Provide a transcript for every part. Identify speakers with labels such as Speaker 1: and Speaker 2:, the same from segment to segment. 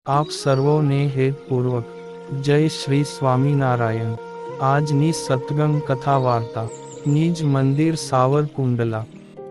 Speaker 1: આપ સર્વોને હેતપૂર્વક જય શ્રી સ્વામિનારાયણ। આજની સત્સંગ કથા વાર્તા નિજ મંદિર સાવરકુંડલા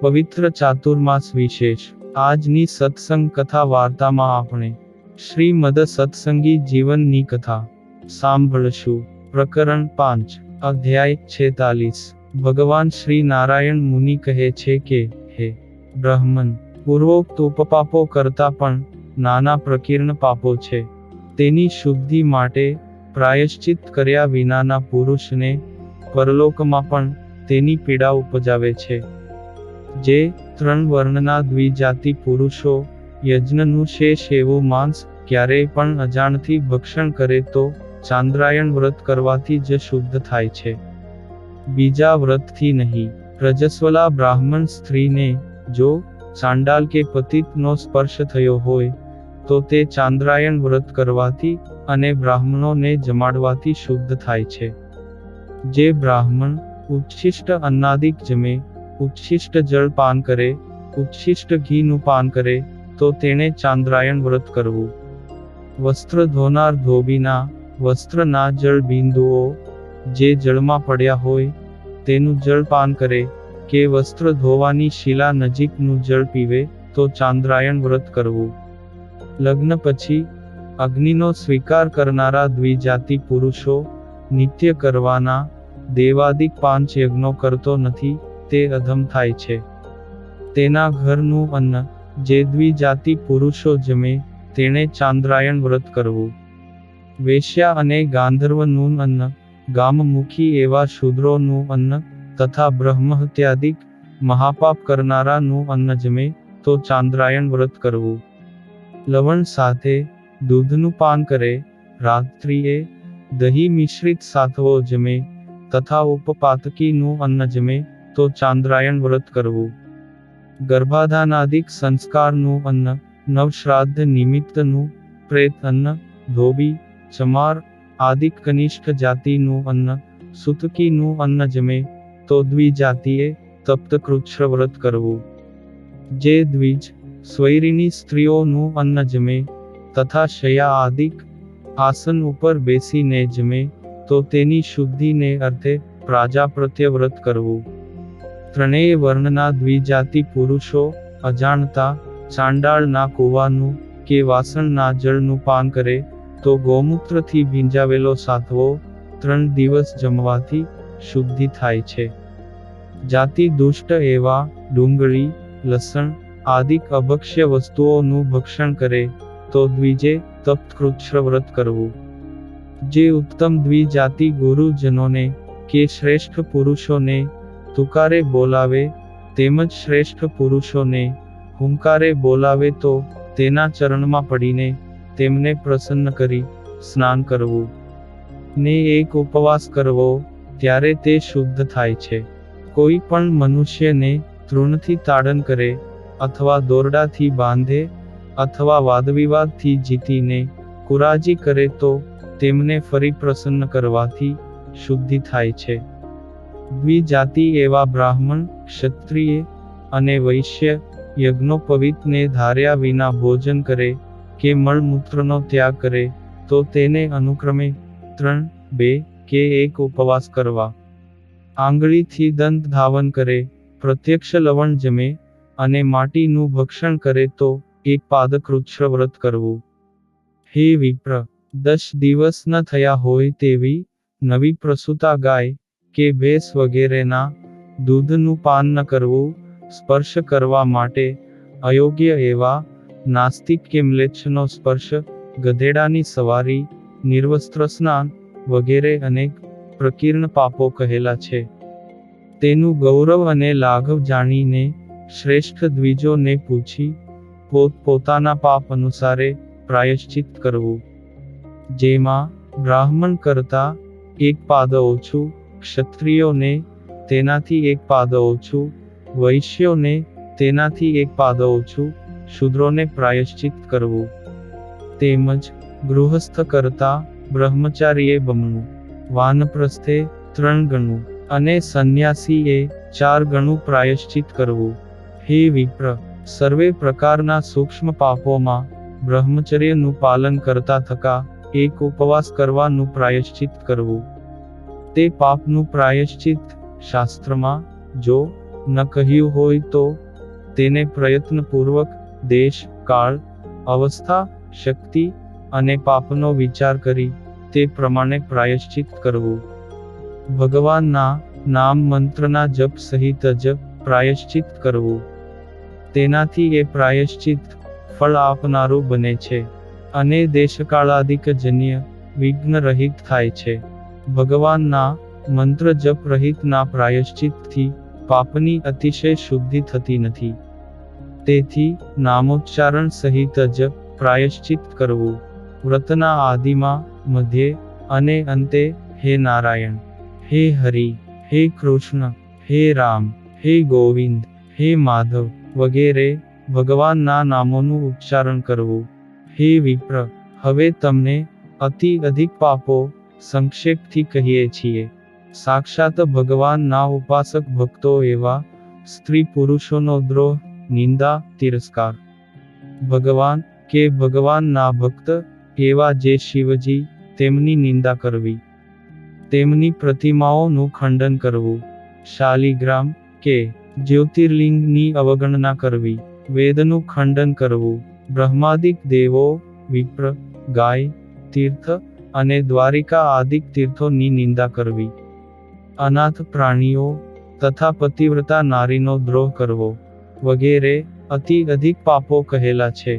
Speaker 1: પવિત્ર ચાતુર્માસ વિશેષ। આજની સત્સંગ કથા વાર્તામાં આપણે શ્રીમદ સત્સંગી જીવનની કથા સાંભળશું। પ્રકરણ 5 અધ્યાય 46। ભગવાન શ્રી નારાયણ મુનિ કહે છે કે હે બ્રહ્મન, પૂર્વોક્ત ઉપપાપો કરતા પણ નાના પ્રકીર્ણ પાપો છે, તેની શુદ્ધિ માટે પ્રાયશ્ચિત કર્યા વિનાના પુરુષને પરલોકમાં પણ તેની પીડા ઉપજાવે છે। જે 3 વર્ણના દ્વિજાતિ પુરુષો યજ્ઞનું શેષ એવું માંસ ક્યારેય પણ અજાણથી ભક્ષણ કરે તો ચાંદ્રાયણ વ્રત કરવાથી જ શુદ્ધ થાય છે, બીજા વ્રતથી નહીં। રજસ્વલા બ્રાહ્મણ સ્ત્રીને જો ચાંડાલ કે પતિતનો સ્પર્શ થયો હોય તો તે ચાંદ્રાયણ વ્રત કરવાથી અને બ્રાહ્મણોને જમાડવાથી શુદ્ધ થાય છે। જે બ્રાહ્મણ ઉચ્છિષ્ટ અન્નાદિક જમે, ઉચ્છિષ્ટ જળ પાન કરે, ઉચ્છિષ્ટ ઘીનું પાન કરે તો તેણે ચાંદ્રાયણ વ્રત કરવું। વસ્ત્ર ધોનાર ધોબીના વસ્ત્રના જળ બિંદુઓ જે જળમાં પડ્યા હોય તેનું જળ પાન કરે કે વસ્ત્ર ધોવાની શિલા નજીકનું જળ પીવે તો ચાંદ્રાયણ વ્રત કરવું। લગ્ન પછી અગ્નિનો સ્વીકાર કરનારા દ્વિજાતિ પુરુષો નિત્ય કરવાના દેવાદિક 5 યજ્ઞો કરતો નથી તે અધમ થાય છે। તેના ઘરનું અન્ન જે દ્વિજાતિ પુરુષો જમે તેણે ચાંદ્રાયણ વ્રત કરવું। વેશ્યા અને ગાંધર્વનું અન્ન, ગામમુખી એવા શૂદ્રોનું અન્ન તથા બ્રહ્મહત્યાદિક મહાપાપ કરનારાનું અન્ન જમે તો ચાંદ્રાયણ વ્રત કરવું। લવણ સાથે દૂધનું પાન કરે, રાત્રિએ દહીં મિશ્રિત સાથવો જમે તથા ઉપપાતકીનું અન્ન જમે તો ચાંદ્રાયણ વ્રત કરવું। ગર્ભાધાનાદિક સંસ્કારનું અન્ન, નવશ્રાદ્ધ નિમિત્તનું પ્રેત અન્ન, ધોબી, ચમાર આદિક કનિષ્ઠ જાતિનું અન્ન, સૂતકીનું અન્ન જમે તો દ્વિજાતિએ તપ્ત કૃચ્છ વ્રત કરવું। જે દ્વિજ સ્વૈરિણી સ્ત્રીઓનું અન્ન જમે તથા શયા આદિક આસન ઉપર બેસીને જમે તો તેની શુદ્ધિને અર્થે પ્રાજાપત્ય વ્રત કરવું। 3 વર્ણના દ્વિજાતિ પુરુષો અજાણતા ચાંડાળના કૂવાનું કે વાસણના જળનું પાન કરે તો ગૌમૂત્રથી ભીંજાવેલો સાથવો 3 દિવસ જમવાથી શુદ્ધિ થાય છે। જાતિ દુષ્ટ એવા ડુંગળી, લસણ આદિક અભક્ષ્ય વસ્તુઓનું ભક્ષણ કરે તો દ્વિજે તપ્ત કૃચ્છ વ્રત કરવું। જે ઉત્તમ દ્વિજાતિ ગુરુજનોને કે શ્રેષ્ઠ પુરુષોને તુકારે બોલાવે તેમજ શ્રેષ્ઠ પુરુષોને હુંકારે બોલાવે તો તેના ચરણમાં પડીને તેમને પ્રસન્ન કરી સ્નાન કરવું ને એક ઉપવાસ કરવો ત્યારે તે શુદ્ધ થાય છે। કોઈ પણ મનુષ્યને તૃણથી તાડન કરે અથવા દોરડાથી બાંધે અથવા વાદવિવાદથી જીતીને કુરાજી કરે તો તેમને ફરી પ્રસન્ન કરવાથી શુદ્ધિ થાય છે। દ્વિજાતિ એવા બ્રાહ્મણ, ક્ષત્રિય અને વૈશ્ય યજ્ઞોપવીતને ધાર્યા વિના ભોજન કરે કે મળમૂત્રનો ત્યાગ કરે તો તેને અનુક્રમે 3, 2 કે 1 ઉપવાસ કરવા। આંગળીથી દંત ધાવન કરે, પ્રત્યક્ષ લવણ જમે અને માટીનું ભક્ષણ કરે તો 1 પાદકૃચ્છ વ્રત કરવું। હે વિપ્ર, 10 દિવસ ન થયા હોય તેવી નવી પ્રસૂતા ગાય કે ભેંસ વગેરેના દૂધનું પાન ન કરવું। સ્પર્શ કરવા માટે અયોગ્ય એવા નાસ્તિક કે મ્લેચ્છનો સ્પર્શ, ગધેડાની સવારી, નિર્વસ્ત્ર સ્નાન વગેરે અનેક પ્રકીર્ણ પાપો કહેલા છે। તેનું ગૌરવ અને લાઘવ જાણીને શ્રેષ્ઠ દ્વિજોને પૂછી પોતાના પાપ અનુસારે પ્રાયશ્ચિત કરવું। જેમાં બ્રાહ્મણ કરતા 1 પાદ ઓછું, ક્ષત્રિયોને તેનાથી 1 પાદ ઓછું, વૈશ્યોને તેનાથી 1 પાદ ઓછું, શૂદ્રોને પ્રાયશ્ચિત કરવું। તેમજ ગૃહસ્થ કરતા બ્રહ્મચારીએ બમણું, વાનપ્રસ્થે 3 ગણું અને સંન્યાસીએ 4 ગણું પ્રાયશ્ચિત કરવું। હે વિપ્ર, સર્વે પ્રકારના સૂક્ષ્મ પાપોમાં બ્રહ્મચર્યનું પાલન કરતા થકા એક ઉપવાસ કરવાનું પ્રાયશ્ચિત કરવું. તે પાપનું પ્રાયશ્ચિત શાસ્ત્રમાં જો ન કહ્યું હોય તો તેને પ્રયત્નપૂર્વક દેશ, કાળ, અવસ્થા, શક્તિ અને પાપનો વિચાર કરી તે પ્રમાણે પ્રાયશ્ચિત કરવું. ભગવાનના નામ મંત્રના જપ સહિત જ પ્રાયશ્ચિત કરવું. તેનાથી એ પ્રાયશ્ચિત ફળ આપનારું બને છે અને દેશકાળાદિકજન્ય વિઘ્ન રહિત થાય છે. ભગવાનના મંત્ર જપ રહિતના પ્રાયશ્ચિતથી પાપની અતિશય શુદ્ધિ થતી નથી. તેથી નામોચ્ચારણ સહિત જ પ્રાયશ્ચિત કરવું. વ્રતના આદિમાં, મધ્યે અને અંતે હે નારાયણ, હે હરિ, હે કૃષ્ણ, હે રામ, હે ગોવિંદ, હે માધવ વગેરે ભગવાનના નામોનું ઉચ્ચારણ કરવું. હે વિપ્ર, હવે તમને અતિ અધિક પાપો સંક્ષેપથી કહીએ છીએ. સાક્ષાત ભગવાનના ઉપાસક ભક્તો એવા સ્ત્રી પુરુષોનો દ્રોહ, નિંદા, તિરસ્કાર. ભગવાન કે ભગવાનના ભક્ત એવા જે શિવજી, તેમની નિંદા કરવી. તેમની પ્રતિમાઓનું ખંડન કરવું. શાલિગ્રામ કે જ્યોતિર્લિંગની અવગણના કરવી. વેદનું ખંડન કરવું. બ્રહ્માદિક દેવો, વિપ્ર, ગાય, તીર્થ અને દ્વારિકા આદિક તીર્થોની નિંદા કરવી. અનાથ પ્રાણીઓ તથા પતિવ્રતા નારીનો દ્રોહ કરવો વગેરે અતિ અધિક પાપો કહેલા છે.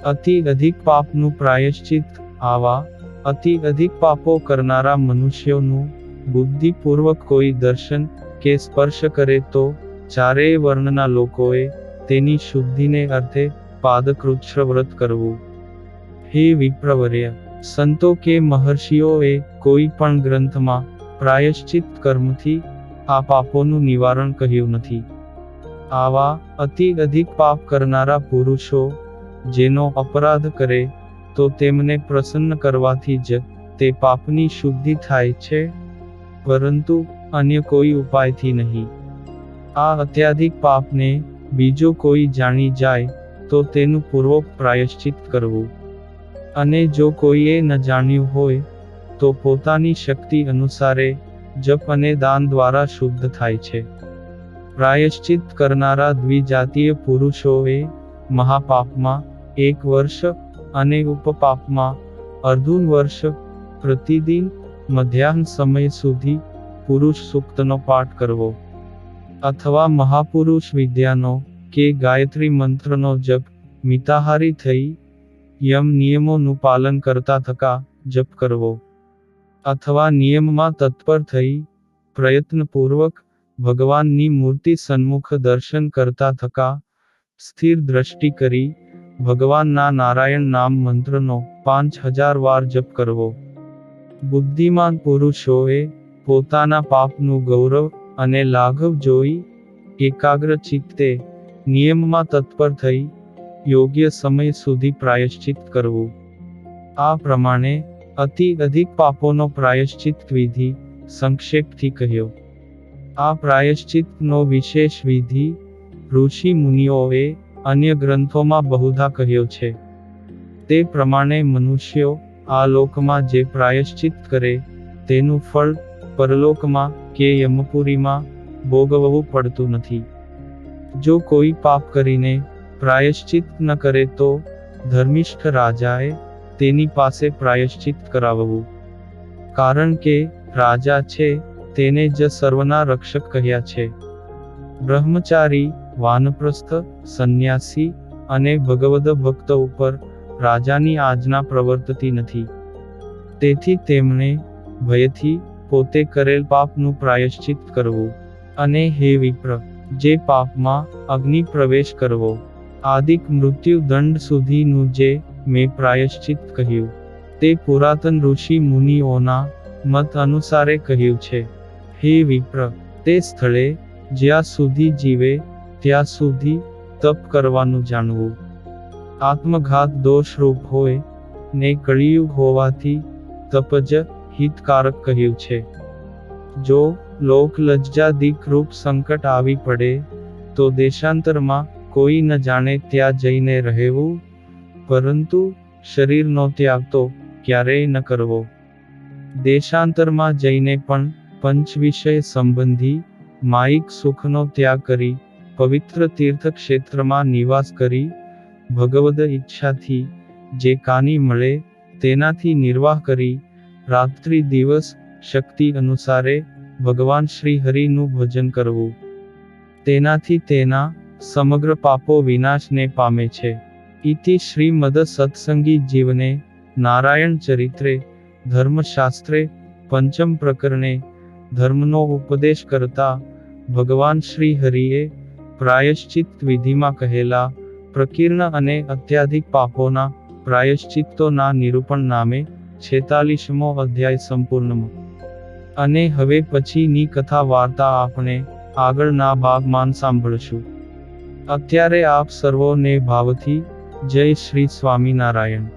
Speaker 1: અતિ અધિક પાપનું પ્રાયશ્ચિત આવા અતિ અધિક પાપો કરનારા મનુષ્યોનું બુદ્ધિપૂર્વક કોઈ દર્શન કે સ્પર્શ કરે તો ચારેય વર્ણના લોકોએ તેની શુદ્ધિને અર્થે પાદકૃચ્છ વ્રત કરવું. હે વિપ્રવર્ય, સંતો કે મહર્ષિઓએ કોઈ પણ ગ્રંથમાં પ્રાયશ્ચિત કર્મથી આ પાપોનું નિવારણ કહ્યું નથી. આવા અતિ અધિક પાપ કરનારા પુરુષો જેનો અપરાધ કરે તો તેમને પ્રસન્ન કરવાથી જ તે પાપની શુદ્ધિ થાય છે, પરંતુ અન્ય કોઈ ઉપાયથી નહીં. આ અત્યાધિક પાપને બીજો કોઈ જાણી જાય તો તેનું પૂર્વક પ્રાયશ્ચિત કરવું. અને જો કોઈએ ન જાણ્યું હોય તો પોતાની શક્તિ અનુસારે જપ અને દાન દ્વારા શુદ્ધ થાય છે. પ્રાયશ્ચિત કરનારા દ્વિજાતીય પુરુષોએ મહાપાપમાં 1 વર્ષ અને ઉપપાપમાં અર્ધું વર્ષ પ્રતિદિન મધ્યાહ્ન સમય સુધી પુરુષ સૂક્તનો પાઠ કરવો, અથવા મહાપુરુષ વિદ્યાનો કે ગાયત્રી મંત્રનો જપ મિતાહારી થઈ યમ નિયમોનું પાલન કરતા થકા જપ કરવો, અથવા નિયમમાં તત્પર થઈ પ્રયત્નપૂર્વક ભગવાનની મૂર્તિ સન્મુખ દર્શન કરતા થકા સ્થિર દ્રષ્ટિ કરી ભગવાનના નારાયણ નામ મંત્રનો 5000 વાર જપ કરવો. બુદ્ધિમાન પુરુષોએ પોતાના પાપનું ગૌરવ અને લાઘવ જોઈ એકાગ્ર ચિત્તે નિયમમાં તત્પર થઈ યોગ્ય સમય સુધી પ્રાયશ્ચિત કરવું. આ પ્રમાણે અતિ અધિક પાપોનો પ્રાયશ્ચિત વિધિ સંક્ષેપથી કહ્યો. આ પ્રાયશ્ચિતનો વિશેષ વિધિ ઋષિ મુનિઓએ અન્ય ગ્રંથોમાં બહુધા કહ્યો છે. તે પ્રમાણે મનુષ્યો આ લોકમાં જે પ્રાયશ્ચિત કરે તેનું ફળ પરલોકમાં કે યમપુરીમાં ભોગવવું પડતું નથી. જો કોઈ પાપ કરીને પ્રાયશ્ચિત ન કરે તો ધર્મિષ્ઠ રાજાએ તેની પાસે પ્રાયશ્ચિત કરાવવું. કારણ કે રાજા છે તેને જ સર્વના રક્ષક કહ્યા છે. બ્રહ્મચારી, વાનપ્રસ્થ, સંન્યાસી અને ભગવદ ભક્ત ઉપર રાજાની આજ્ઞા પ્રવર્તતી નથી. તેથી તેમણે ભયથી પોતે કરેલ પાપનું પ્રાયશ્ચિત કરવું. અને હે વિપ્ર, જે પાપમાં અગ્નિ પ્રવેશ કરવો આદિક મૃત્યુ દંડ સુધીનું જે મેં પ્રાયશ્ચિત કહ્યું તે પુરાતન ઋષિ મુનિઓના મત અનુસારે કહ્યું છે. હે વિપ્ર, તે સ્થળે જ્યાં સુધી જીવે ત્યાં સુધી તપ કરવાનું જાણવું. આત્મઘાત દોષરૂપ હોય ને કળિયુગ હોવાથી તપ જ હિતકારક કહ્યું છે. જો લોકલજ્જાદિક રૂપ સંકટ આવી પડે તો દેશાંતરમાં કોઈ ન જાણે ત્યાં જઈને રહેવું પરંતુ શરીરનો ત્યાગ તો ક્યારેય ન કરવો. દેશાંતરમાં જઈને પણ પંચ વિષય સંબંધી માયિક સુખનો ત્યાગ કરી પવિત્ર તીર્થક્ષેત્રમાં નિવાસ કરી ભગવદ ઈચ્છાથી જે કાની મળે તેનાથી નિર્વાહ કરી રાત્રિ દિવસ શક્તિ અનુસારે ભગવાન શ્રી હરિનું ભજન કરવું. તેનાથી તેના સમગ્ર પાપો વિનાશને પામે છે. ઇતિ શ્રીમદ સત્સંગી જીવને નારાયણ ચરિત્રે ધર્મશાસ્ત્રે પંચમ પ્રકરણે ધર્મનો ઉપદેશ કરતા ભગવાન શ્રી હરિએ પ્રાયશ્ચિત વિધિમાં કહેલા પ્રકીર્ણ અને અત્યાધિક પાપોના પ્રાયશ્ચિત્તોના નિરૂપણ નામે 46મો અધ્યાય સંપૂર્ણ. અને હવે પછીની કથા વાર્તા આપણે આગળના ભાગમાં સાંભળશું. અત્યારે આપ સર્વોને ભાવથી જય શ્રી સ્વામિનારાયણ.